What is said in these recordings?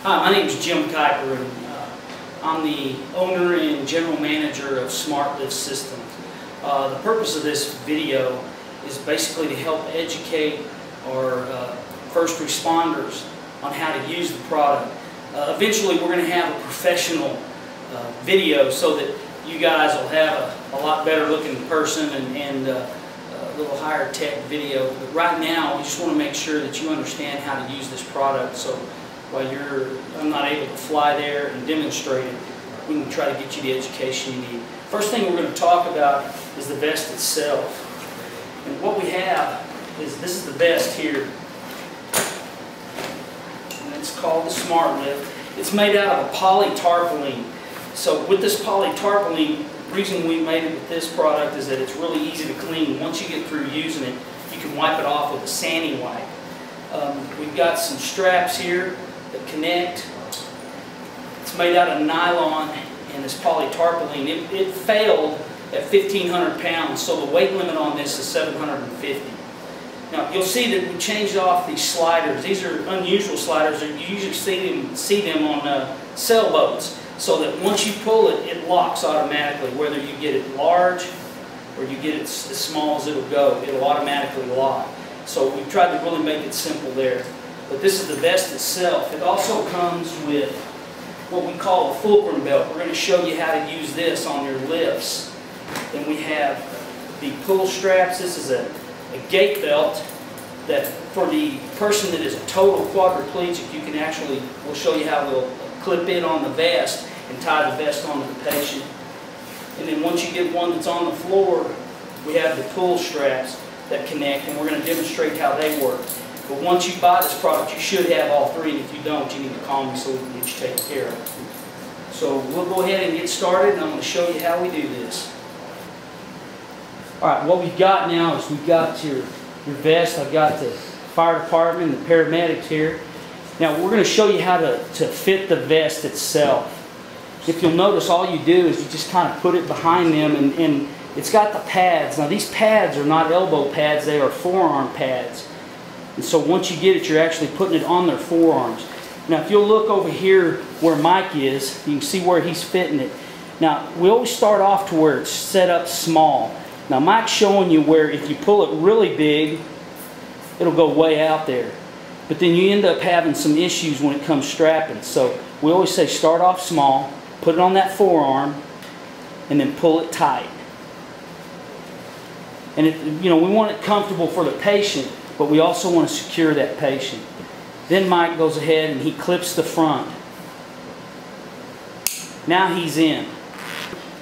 Hi, my name is Jim Kuiper, and I'm the owner and general manager of Smart Lift Systems. The purpose of this video is basically to help educate our first responders on how to use the product. Eventually we're going to have a professional video so that you guys will have a lot better looking person and a little higher tech video. But right now we just want to make sure that you understand how to use this product, so while I'm not able to fly there and demonstrate it, we can try to get you the education you need. First thing we're going to talk about is the vest itself. And what we have is, this is the vest here. And it's called the Smart Lift. It's made out of a polytarpaulin. So with this polytarpaulin, the reason we made it with this product is that it's really easy to clean. Once you get through using it, you can wipe it off with a sanding wipe. We've got some straps here that connect. It's made out of nylon and this polytarpaulin. It failed at 1,500 pounds, so the weight limit on this is 750. Now you'll see that we changed off these sliders. These are unusual sliders. You usually see them on sailboats, so that once you pull it, it locks automatically. Whether you get it large or you get it as small as it'll go, it'll automatically lock. So we've tried to really make it simple there. But this is the vest itself. It also comes with what we call a fulcrum belt. We're going to show you how to use this on your lifts. Then we have the pull straps. This is a gait belt that for the person that is a total quadriplegic, you can actually, we'll show you how we'll clip it on the vest and tie the vest onto the patient. And then once you get one that's on the floor, we have the pull straps that connect, and we're going to demonstrate how they work. But once you buy this product, you should have all three, and if you don't, you need to call me so we can get you taken care of. So we'll go ahead and get started, and I'm going to show you how we do this. Alright, what we've got now is we've got your vest. I've got the fire department and the paramedics here. Now we're going to show you how to fit the vest itself. If you'll notice, all you do is you just kind of put it behind them, and it's got the pads. Now these pads are not elbow pads, they are forearm pads. And so once you get it, you're actually putting it on their forearms. Now if you'll look over here where Mike is, you can see where he's fitting it. Now we always start off to where it's set up small. Now Mike's showing you where if you pull it really big, it'll go way out there. But then you end up having some issues when it comes strapping. So we always say start off small, put it on that forearm, and then pull it tight. And we want it comfortable for the patient, but we also want to secure that patient. Then Mike goes ahead and he clips the front. Now he's in.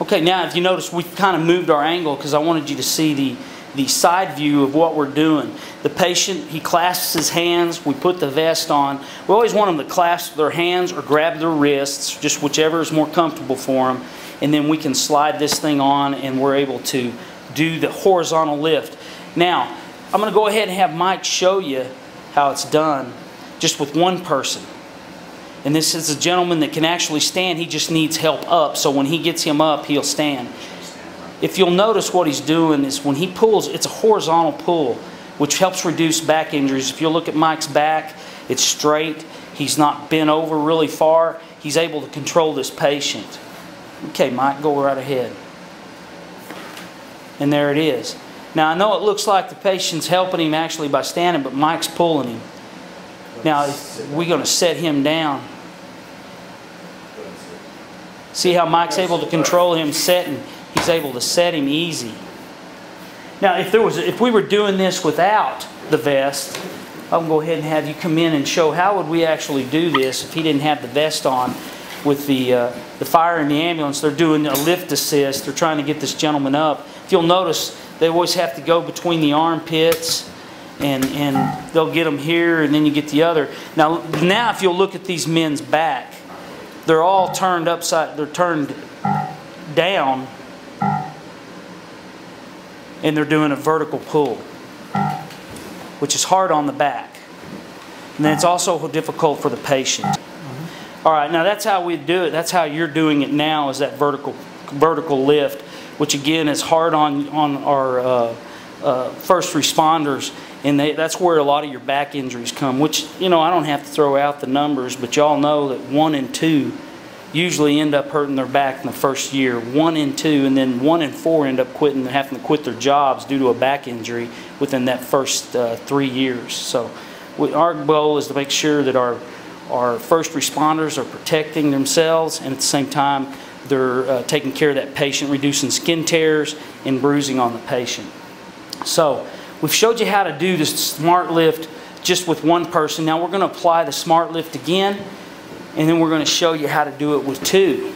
Okay, now if you notice, we've kind of moved our angle because I wanted you to see the side view of what we're doing. The patient, he clasps his hands, we put the vest on. We always want them to clasp their hands or grab their wrists, just whichever is more comfortable for them. And then we can slide this thing on and we're able to do the horizontal lift. Now, I'm going to go ahead and have Mike show you how it's done just with one person. And this is a gentleman that can actually stand. He just needs help up. So when he gets him up, he'll stand. If you'll notice, what he's doing is when he pulls, it's a horizontal pull, which helps reduce back injuries. If you'll look at Mike's back, it's straight. He's not bent over really far. He's able to control this patient. Okay, Mike, go right ahead. And there it is. Now I know it looks like the patient's helping him actually by standing, but Mike's pulling him. Now we're going to set him down. See how Mike's able to control him setting? He's able to set him easy. Now if we were doing this without the vest, I'll go ahead and have you come in and show how would we actually do this if he didn't have the vest on. With the fire and the ambulance, they're doing a lift assist. They're trying to get this gentleman up. If you'll notice, they always have to go between the armpits, and they'll get them here, and then you get the other. Now if you'll look at these men's back, they're all turned upside. They're turned down, and they're doing a vertical pull, which is hard on the back, and then it's also difficult for the patient. All right, now that's how we do it. That's how you're doing it now, is that vertical lift, which again is hard on our first responders. And that's where a lot of your back injuries come, which, you know, I don't have to throw out the numbers, but y'all know that 1 in 2 usually end up hurting their back in the first year. 1 in 2, and then 1 in 4 end up having to quit their jobs due to a back injury within that first 3 years. So our goal is to make sure that our first responders are protecting themselves, and at the same time they're taking care of that patient, reducing skin tears and bruising on the patient. So we've showed you how to do this smart lift just with one person. Now we're going to apply the smart lift again, and then we're going to show you how to do it with 2.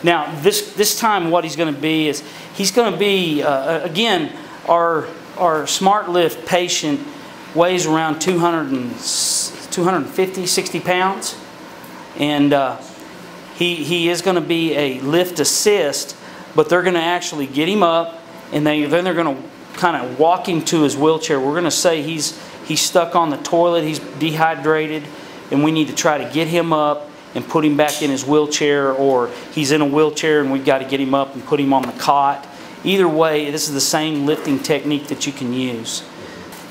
Now this time what he's going to be is, he's going to be, again, our smart lift patient weighs around 250, 60 pounds. And he is going to be a lift assist, but they're going to actually get him up, and then they're going to kind of walk him to his wheelchair. We're going to say he's stuck on the toilet, he's dehydrated, and we need to try to get him up and put him back in his wheelchair, or he's in a wheelchair and we've got to get him up and put him on the cot. Either way, this is the same lifting technique that you can use.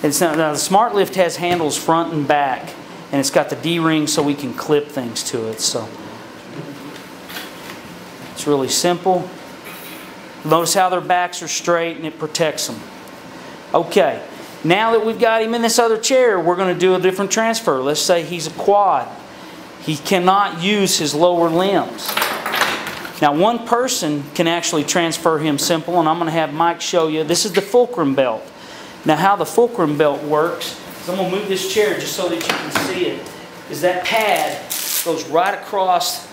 And now the smart lift has handles front and back, and it's got the D-ring so we can clip things to it. So it's really simple. Notice how their backs are straight and it protects them. Okay, now that we've got him in this other chair, we're going to do a different transfer. Let's say he's a quad. He cannot use his lower limbs. Now one person can actually transfer him simple, and I'm going to have Mike show you. This is the fulcrum belt. Now how the fulcrum belt works, is I'm going to move this chair just so that you can see it, is that pad goes right across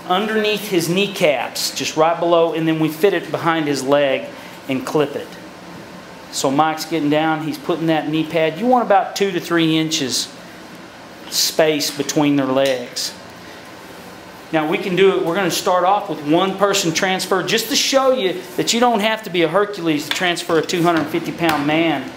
underneath his kneecaps, just right below, and then we fit it behind his leg and clip it. So Mike's getting down, he's putting that knee pad. You want about 2 to 3 inches space between their legs. Now we can do it, we're going to start off with one person transfer just to show you that you don't have to be a Hercules to transfer a 250-pound man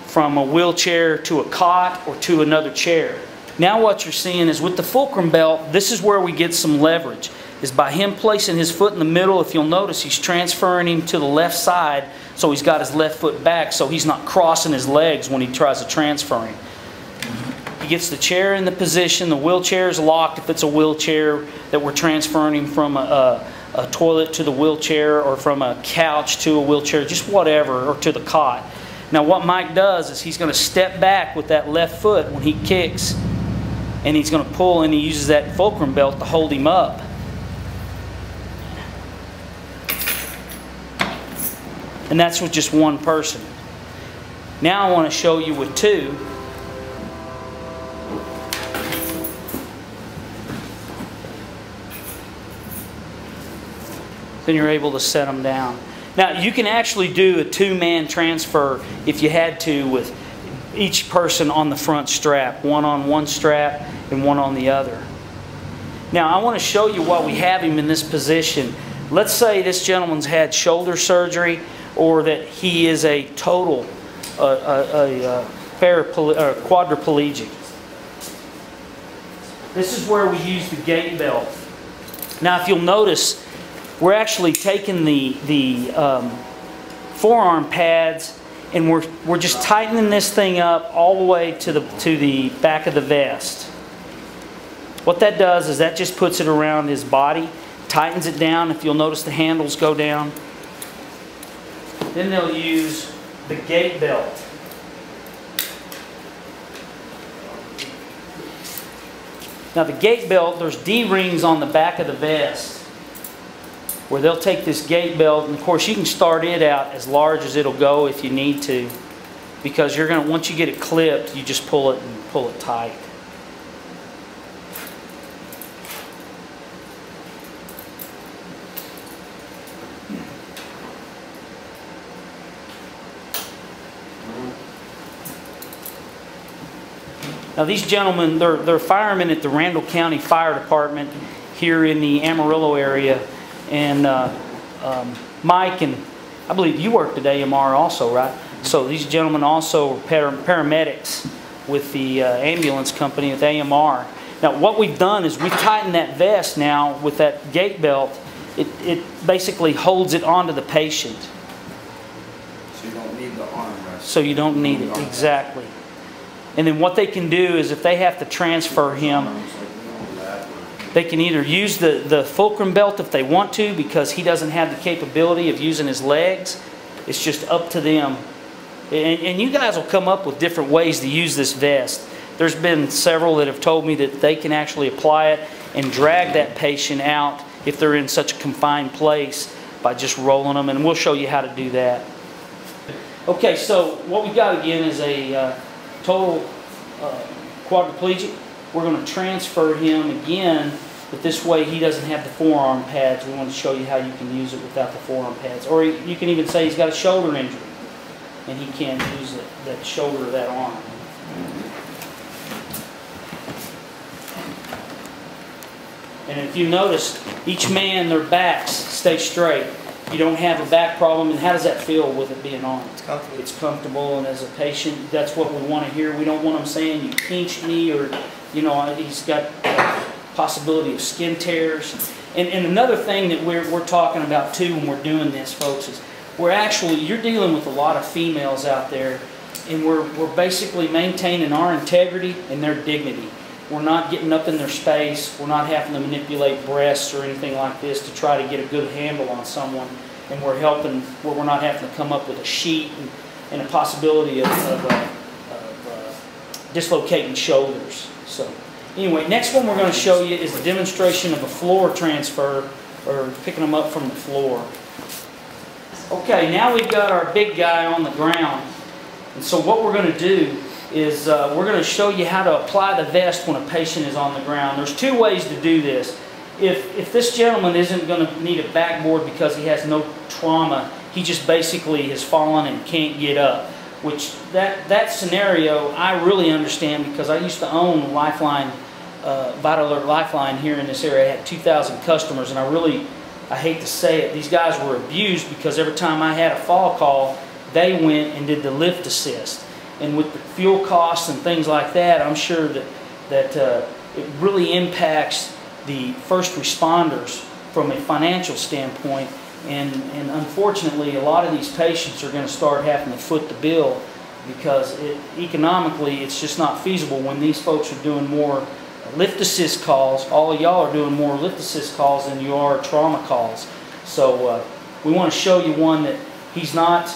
from a wheelchair to a cot or to another chair. Now what you're seeing is with the fulcrum belt, this is where we get some leverage, is by him placing his foot in the middle. If you'll notice, he's transferring him to the left side, so he's got his left foot back so he's not crossing his legs when he tries to transfer him. He gets the chair in the position, the wheelchair is locked if it's a wheelchair that we're transferring him from a toilet to the wheelchair, or from a couch to a wheelchair, just whatever, or to the cot. Now what Mike does is he's going to step back with that left foot when he kicks, and he's going to pull, and he uses that fulcrum belt to hold him up. And that's with just one person. Now I want to show you with 2. Then you're able to set them down. Now you can actually do a 2-man transfer if you had to, with each person on the front strap, one on one strap and one on the other. Now I want to show you while we have him in this position. Let's say this gentleman's had shoulder surgery, or that he is a total quadriplegic. This is where we use the gait belt. Now if you'll notice, we're actually taking the forearm pads, and we're just tightening this thing up all the way to the back of the vest. What that does is that just puts it around his body, tightens it down. If you'll notice, the handles go down. Then they'll use the gait belt. Now the gait belt, there's D-rings on the back of the vest, where they'll take this gait belt, and of course you can start it out as large as it'll go if you need to, because you're going to, once you get it clipped, you just pull it and pull it tight. Now these gentlemen, they're firemen at the Randall County Fire Department here in the Amarillo area. And Mike, and I believe you worked at AMR also, right? So these gentlemen also are paramedics with the ambulance company with AMR. Now what we've done is we've tightened that vest now with that gait belt, it basically holds it onto the patient. So you don't need the armrest. So you don't need it, exactly. And then what they can do is if they have to transfer him, they can either use the fulcrum belt if they want to, because he doesn't have the capability of using his legs. It's just up to them. And you guys will come up with different ways to use this vest. There's been several that have told me that they can actually apply it and drag that patient out if they're in such a confined place by just rolling them. And we'll show you how to do that. Okay, so what we've got again is a total quadriplegic. We're going to transfer him again, but this way he doesn't have the forearm pads. We want to show you how you can use it without the forearm pads. Or you can even say he's got a shoulder injury and he can't use that shoulder or that arm. And if you notice, each man, their backs stay straight. You don't have a back problem. And how does that feel with it being on? It's comfortable. It's comfortable, and as a patient, that's what we want to hear. We don't want them saying, you pinched me, or, you know, he's got possibility of skin tears. And another thing that we're talking about too when we're doing this, folks, is you're dealing with a lot of females out there, and we're basically maintaining our integrity and their dignity. We're not getting up in their space. We're not having to manipulate breasts or anything like this to try to get a good handle on someone. And we're helping where we're not having to come up with a sheet and a possibility of dislocating shoulders. So anyway, next one we're going to show you is a demonstration of a floor transfer, or picking them up from the floor. Okay, now we've got our big guy on the ground. And so what we're going to do is we're going to show you how to apply the vest when a patient is on the ground. There's two ways to do this. If this gentleman isn't going to need a backboard because he has no trauma, he just basically has fallen and can't get up, which that scenario I really understand, because I used to own Lifeline, Vital Alert Lifeline here in this area. I had 2,000 customers, and I hate to say it, these guys were abused because every time I had a fall call, they went and did the lift assist. And with the fuel costs and things like that, I'm sure that it really impacts the first responders from a financial standpoint. And unfortunately, a lot of these patients are going to start having to foot the bill, because economically it's just not feasible when these folks are doing more lift assist calls. All of y'all are doing more lift assist calls than you are trauma calls. So we want to show you one that he's not,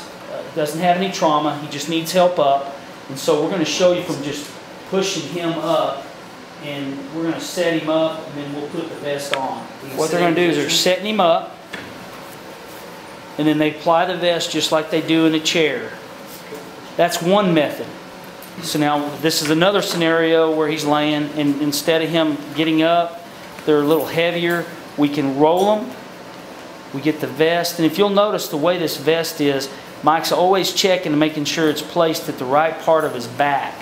doesn't have any trauma, he just needs help up. And so we're going to show you from just pushing him up, and we're going to set him up, and then we'll put the vest on. What they're going to do is they're setting him up, and then they apply the vest just like they do in a chair. That's one method. So now this is another scenario where he's laying, and instead of him getting up, they're a little heavier. We can roll them. We get the vest, and if you'll notice the way this vest is, Mike's always checking and making sure it's placed at the right part of his back,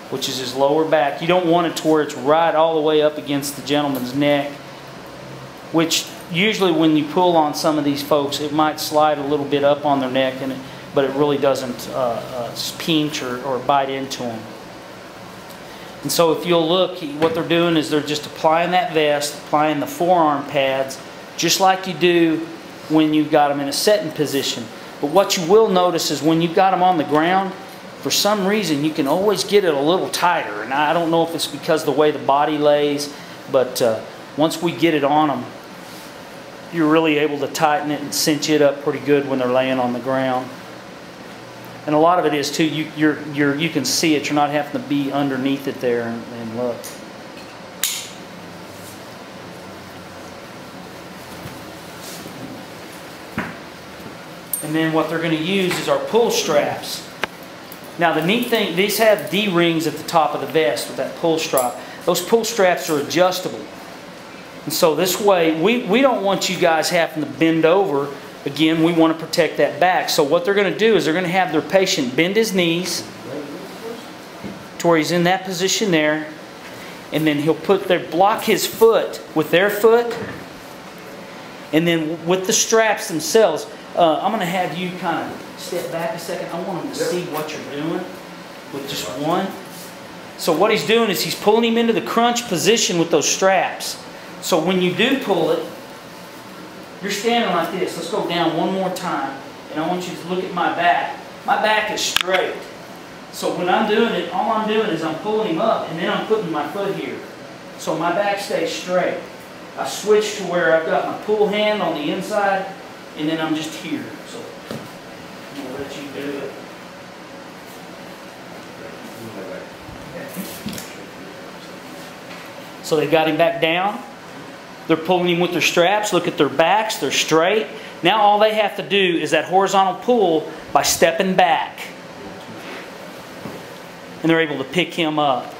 which is his lower back. You don't want it to where it's right all the way up against the gentleman's neck, which usually when you pull on some of these folks, it might slide a little bit up on their neck, but it really doesn't pinch or bite into them. And so if you'll look, what they're doing is they're just applying that vest, applying the forearm pads, just like you do when you've got them in a setting position. But what you will notice is when you've got them on the ground, for some reason you can always get it a little tighter. And I don't know if it's because of the way the body lays, but once we get it on them, you're really able to tighten it and cinch it up pretty good when they're laying on the ground. And a lot of it is too, you can see it. You're not having to be underneath it there and look. And then what they're going to use is our pull straps. Now the neat thing, these have D-rings at the top of the vest with that pull strap. Those pull straps are adjustable. And so this way, we don't want you guys having to bend over. Again, we want to protect that back. So what they're going to do is they're going to have their patient bend his knees to where he's in that position there. And then they'll block his foot with their foot. And then with the straps themselves, I'm going to have you kind of step back a second. I want them to see what you're doing with just one. So what he's doing is he's pulling him into the crunch position with those straps. So when you do pull it, You're standing like this. Let's go down one more time. And I want you to look at my back. My back is straight. So when I'm doing it, all I'm doing is I'm pulling him up and then I'm putting my foot here. So my back stays straight. I switch to where I've got my pull hand on the inside and then I'm just here. So I'm going to let you do it. So they got him back down. They're pulling him with their straps. Look at their backs. They're straight. Now all they have to do is that horizontal pull by stepping back. And they're able to pick him up.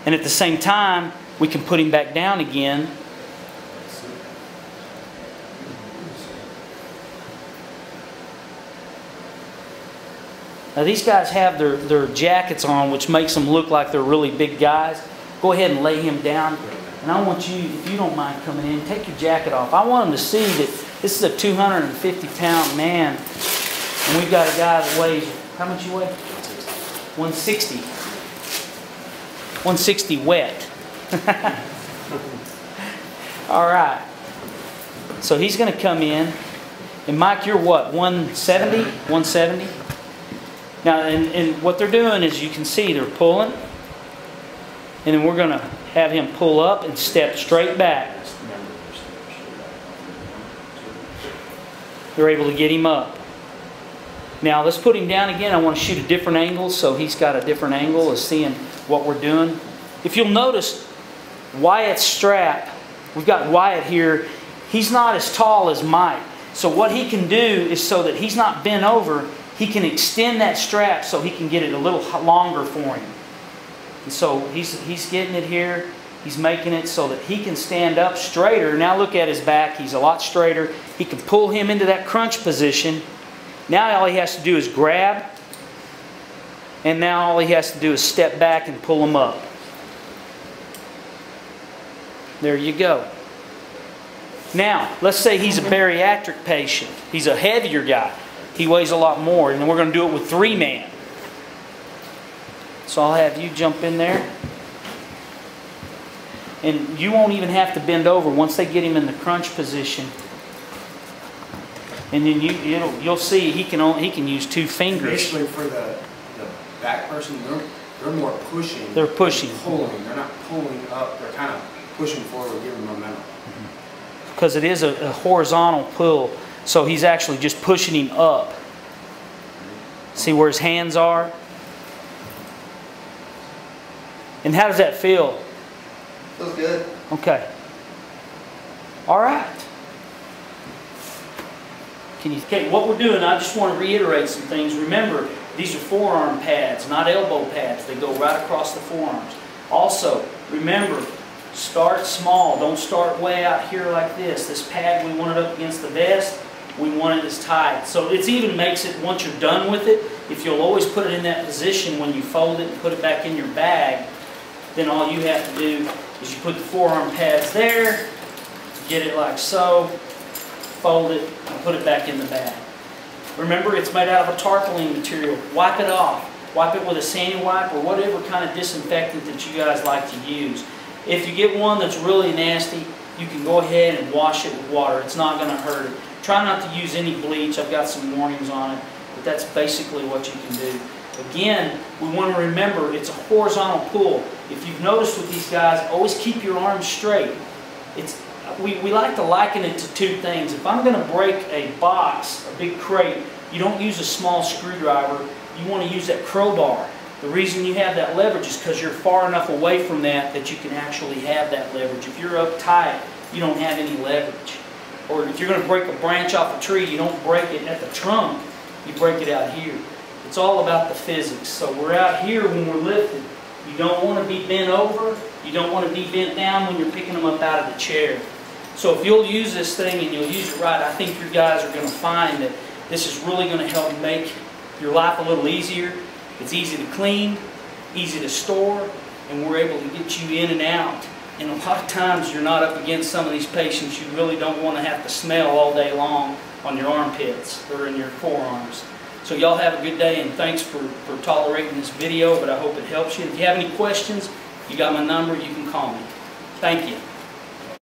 And at the same time, we can put him back down again. Now these guys have their jackets on, which makes them look like they're really big guys. Go ahead and lay him down. And I want you, if you don't mind coming in, take your jacket off. I want them to see that this is a 250-pound man. And we've got a guy that weighs, how much you weigh? 160. 160 wet. All right. So he's going to come in. And Mike, you're what, 170? 170? Now, and what they're doing is you can see they're pulling. And then we're going to have him pull up and step straight back. They're able to get him up. Now let's put him down again. I want to shoot a different angle so he's got a different angle of seeing what we're doing. If you'll notice, Wyatt's strap, we've got Wyatt here. He's not as tall as Mike. So what he can do is so that he's not bent over, he can extend that strap so he can get it a little longer for him. And so he's getting it here. He's making it so that he can stand up straighter. Now look at his back. He's a lot straighter. He can pull him into that crunch position. Now all he has to do is grab. And now all he has to do is step back and pull him up. There you go. Now, let's say he's a bariatric patient. He's a heavier guy. He weighs a lot more. And then we're going to do it with 3-man. So I'll have you jump in there. And you won't even have to bend over once they get him in the crunch position. And then you'll see he can use 2 fingers. Basically, for the back person, they're more pushing. They're pushing. Pulling. They're not pulling up. They're kind of pushing forward, giving momentum. Because it is a horizontal pull, so he's actually just pushing him up. See where his hands are? And how does that feel? Feels good. Okay. All right. Okay, what we're doing, I just want to reiterate some things. Remember, these are forearm pads, not elbow pads. They go right across the forearms. Also, remember, start small. Don't start way out here like this. This pad, we want it up against the vest. We want it as tight. So it even makes it, once you're done with it, if you'll always put it in that position when you fold it and put it back in your bag, then all you have to do is you put the forearm pads there, get it like so, fold it, and put it back in the bag. Remember, it's made out of a tarpaulin material. Wipe it off. Wipe it with a sandy wipe or whatever kind of disinfectant that you guys like to use. If you get one that's really nasty, you can go ahead and wash it with water. It's not going to hurt it. Try not to use any bleach. I've got some warnings on it, but that's basically what you can do. Again, we want to remember it's a horizontal pull. If you've noticed with these guys, always keep your arms straight. We like to liken it to 2 things. If I'm going to break a box, a big crate, you don't use a small screwdriver. You want to use that crowbar. The reason you have that leverage is because you're far enough away from that you can actually have that leverage. If you're up tight, you don't have any leverage. Or if you're going to break a branch off a tree, you don't break it at the trunk. You break it out here. It's all about the physics. So we're out here when we're lifting. You don't want to be bent over. You don't want to be bent down when you're picking them up out of the chair. So if you'll use this thing and you'll use it right, I think your guys are going to find that this is really going to help make your life a little easier. It's easy to clean, easy to store, and we're able to get you in and out. And a lot of times you're not up against some of these patients you really don't want to have to smell all day long on your armpits or in your forearms. So y'all have a good day, and thanks for tolerating this video, but I hope it helps you. If you have any questions, you got my number, you can call me. Thank you.